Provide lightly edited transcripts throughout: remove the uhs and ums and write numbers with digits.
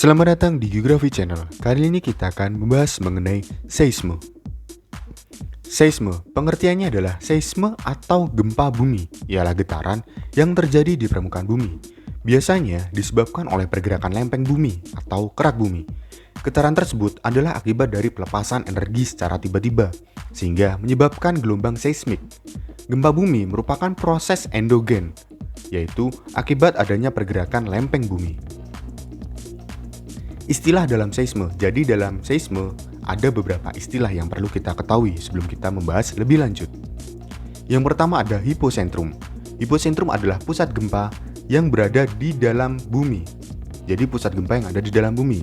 Selamat datang di Geografi Channel. Kali ini kita akan membahas mengenai seisme. Seisme, pengertiannya adalah seisme atau gempa bumi, ialah getaran yang terjadi di permukaan bumi. Biasanya disebabkan oleh pergerakan lempeng bumi atau kerak bumi. Getaran tersebut adalah akibat dari pelepasan energi secara tiba-tiba, sehingga menyebabkan gelombang seismik. Gempa bumi merupakan proses endogen, yaitu akibat adanya pergerakan lempeng bumi. Istilah dalam seisme. Jadi dalam seisme ada beberapa istilah yang perlu kita ketahui sebelum kita membahas lebih lanjut. Yang pertama ada hipocentrum. Hipocentrum adalah pusat gempa yang berada di dalam bumi. Jadi pusat gempa yang ada di dalam bumi.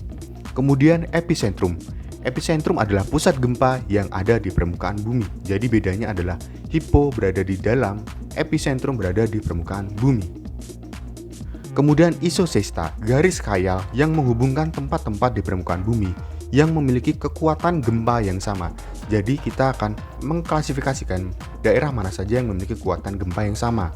Kemudian epicentrum. Epicentrum adalah pusat gempa yang ada di permukaan bumi. Jadi bedanya adalah hipo berada di dalam, epicentrum berada di permukaan bumi. Kemudian isosesta, garis khayal yang menghubungkan tempat-tempat di permukaan bumi yang memiliki kekuatan gempa yang sama. Jadi kita akan mengklasifikasikan daerah mana saja yang memiliki kekuatan gempa yang sama,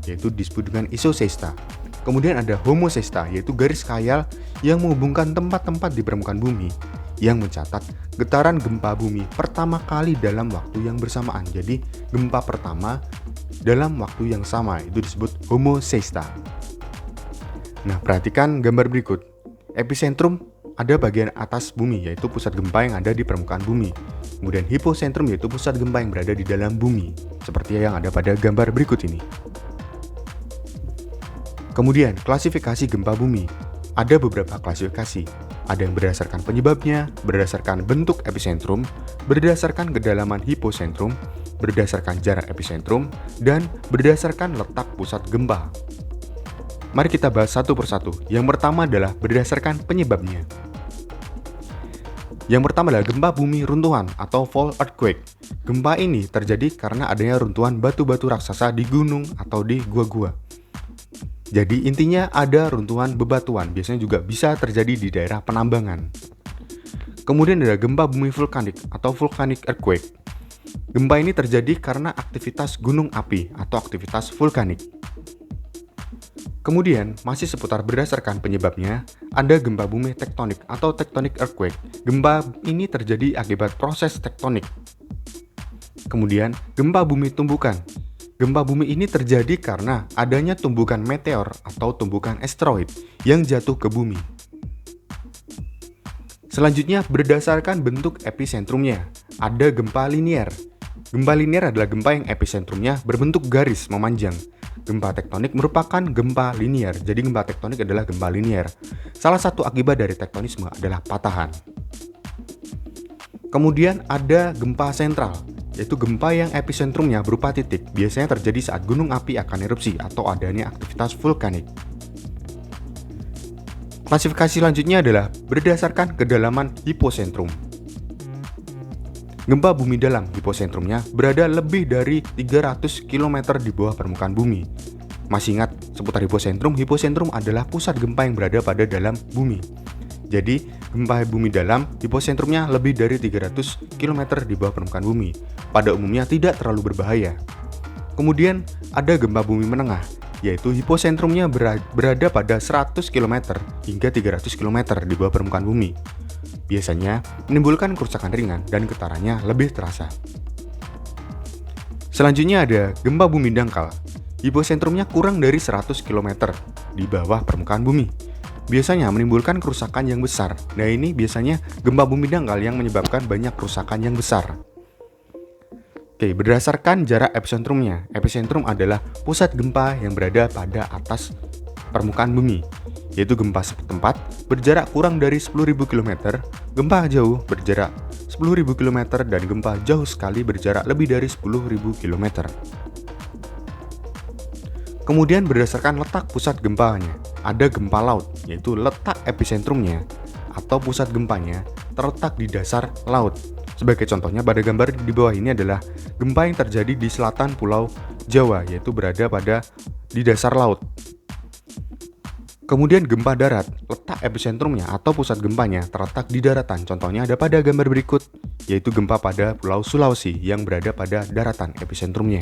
yaitu disebut dengan isosesta. Kemudian ada homosesta, yaitu garis khayal yang menghubungkan tempat-tempat di permukaan bumi yang mencatat getaran gempa bumi pertama kali dalam waktu yang bersamaan. Jadi gempa pertama dalam waktu yang sama itu disebut homosesta. Nah, perhatikan gambar berikut. Epicentrum ada bagian atas bumi, yaitu pusat gempa yang ada di permukaan bumi. Kemudian hipocentrum yaitu pusat gempa yang berada di dalam bumi, seperti yang ada pada gambar berikut ini. Kemudian, klasifikasi gempa bumi. Ada beberapa klasifikasi. Ada yang berdasarkan penyebabnya, berdasarkan bentuk epicentrum, berdasarkan kedalaman hipocentrum, berdasarkan jarak epicentrum, dan berdasarkan letak pusat gempa. Mari kita bahas satu persatu. Yang pertama adalah berdasarkan penyebabnya. Yang pertama adalah gempa bumi runtuhan atau fault earthquake. Gempa ini terjadi karena adanya runtuhan batu-batu raksasa di gunung atau di gua-gua. Jadi intinya ada runtuhan bebatuan, biasanya juga bisa terjadi di daerah penambangan. Kemudian ada gempa bumi vulkanik atau volcanic earthquake. Gempa ini terjadi karena aktivitas gunung api atau aktivitas vulkanik. Kemudian, masih seputar berdasarkan penyebabnya, ada gempa bumi tektonik atau tectonic earthquake. Gempa ini terjadi akibat proses tektonik. Kemudian, gempa bumi tumbukan. Gempa bumi ini terjadi karena adanya tumbukan meteor atau tumbukan asteroid yang jatuh ke bumi. Selanjutnya, berdasarkan bentuk epicentrumnya, ada gempa linier. Gempa linier adalah gempa yang epicentrumnya berbentuk garis memanjang. Gempa tektonik merupakan gempa linier, jadi gempa tektonik adalah gempa linier. Salah satu akibat dari tektonisme adalah patahan. Kemudian ada gempa sentral, yaitu gempa yang epicentrumnya berupa titik, biasanya terjadi saat gunung api akan erupsi atau adanya aktivitas vulkanik. Klasifikasi selanjutnya adalah berdasarkan kedalaman hipocentrum. Gempa bumi dalam hipocentrumnya berada lebih dari 300 km di bawah permukaan bumi. Masih ingat seputar hipocentrum? Hipocentrum adalah pusat gempa yang berada pada dalam bumi. Jadi, gempa bumi dalam hipocentrumnya lebih dari 300 km di bawah permukaan bumi. Pada umumnya tidak terlalu berbahaya. Kemudian, ada gempa bumi menengah, yaitu hipocentrumnya berada pada 100 km hingga 300 km di bawah permukaan bumi. Biasanya menimbulkan kerusakan ringan dan getarannya lebih terasa. Selanjutnya ada gempa bumi dangkal. Hipocentrumnya kurang dari 100 km di bawah permukaan bumi. Biasanya menimbulkan kerusakan yang besar. Nah, ini biasanya gempa bumi dangkal yang menyebabkan banyak kerusakan yang besar. Oke, berdasarkan jarak epicentrumnya. Epicentrum adalah pusat gempa yang berada pada atas permukaan bumi, yaitu gempa setempat berjarak kurang dari 10.000 km, gempa jauh berjarak 10.000 km, dan gempa jauh sekali berjarak lebih dari 10.000 km. Kemudian berdasarkan letak pusat gempanya, ada gempa laut, yaitu letak epicentrumnya atau pusat gempanya terletak di dasar laut. Sebagai contohnya pada gambar di bawah ini adalah gempa yang terjadi di selatan Pulau Jawa, yaitu berada di dasar laut. Kemudian gempa darat, letak epicentrumnya atau pusat gempanya terletak di daratan. Contohnya ada pada gambar berikut, yaitu gempa pada Pulau Sulawesi yang berada pada daratan epicentrumnya.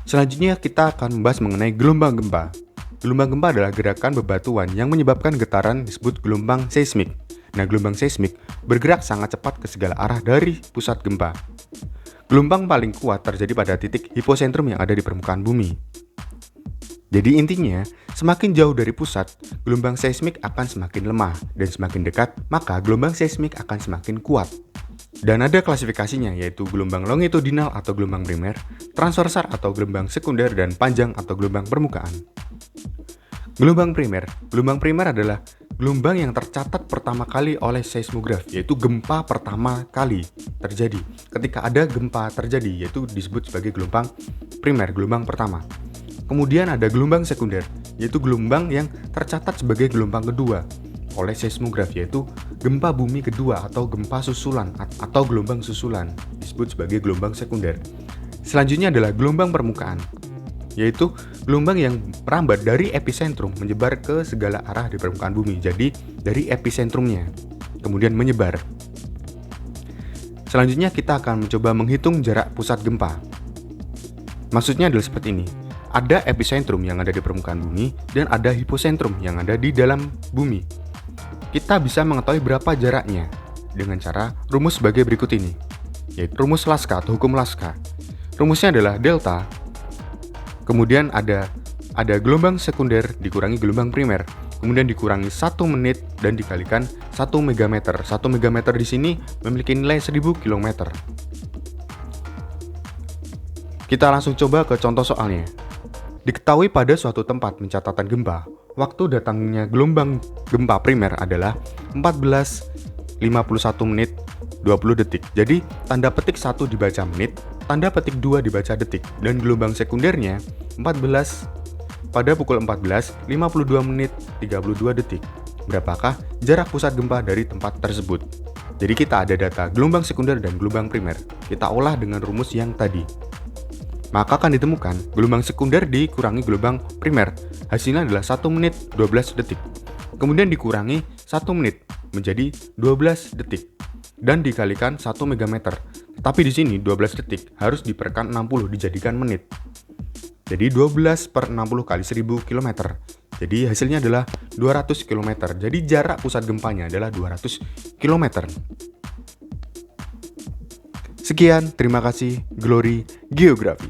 Selanjutnya kita akan membahas mengenai gelombang gempa. Gelombang gempa adalah gerakan bebatuan yang menyebabkan getaran disebut gelombang seismik. Nah, gelombang seismik bergerak sangat cepat ke segala arah dari pusat gempa. Gelombang paling kuat terjadi pada titik hiposentrum yang ada di permukaan bumi. Jadi intinya, semakin jauh dari pusat, gelombang seismik akan semakin lemah, dan semakin dekat, maka gelombang seismik akan semakin kuat. Dan ada klasifikasinya, yaitu gelombang longitudinal atau gelombang primer, transversal atau gelombang sekunder, dan panjang atau gelombang permukaan. Gelombang primer adalah gelombang yang tercatat pertama kali oleh seismograf, yaitu gempa pertama kali terjadi. Ketika ada gempa terjadi, yaitu disebut sebagai gelombang primer, gelombang pertama. Kemudian ada gelombang sekunder, yaitu gelombang yang tercatat sebagai gelombang kedua oleh seismograf, yaitu gempa bumi kedua atau gempa susulan atau gelombang susulan, disebut sebagai gelombang sekunder. Selanjutnya adalah gelombang permukaan, yaitu gelombang yang merambat dari epicentrum menyebar ke segala arah di permukaan bumi. Jadi dari epicentrumnya kemudian menyebar. Selanjutnya kita akan mencoba menghitung jarak pusat gempa. Maksudnya adalah seperti ini. Ada epicentrum yang ada di permukaan bumi dan ada hiposentrum yang ada di dalam bumi. Kita bisa mengetahui berapa jaraknya dengan cara rumus sebagai berikut ini, yaitu rumus Laska atau hukum Laska. Rumusnya adalah delta. Kemudian ada gelombang sekunder dikurangi gelombang primer, kemudian dikurangi 1 menit dan dikalikan 1 megameter. 1 megameter di sini memiliki nilai 1000 km. Kita langsung coba ke contoh soalnya. Diketahui pada suatu tempat pencatatan gempa, waktu datangnya gelombang gempa primer adalah 14:51 menit 20 detik. Jadi tanda petik 1 dibaca menit, tanda petik 2 dibaca detik, dan gelombang sekundernya pada pukul 14:52 menit 32 detik. Berapakah jarak pusat gempa dari tempat tersebut? Jadi kita ada data gelombang sekunder dan gelombang primer. Kita olah dengan rumus yang tadi. Maka akan ditemukan gelombang sekunder dikurangi gelombang primer. Hasilnya adalah 1 menit 12 detik. Kemudian dikurangi 1 menit menjadi 12 detik. Dan dikalikan 1 megameter. Tapi di sini 12 detik harus diperkan 60 dijadikan menit. Jadi 12/60 kali 1000 km. Jadi hasilnya adalah 200 km. Jadi jarak pusat gempanya adalah 200 km. Sekian, terima kasih. Glory Geografi.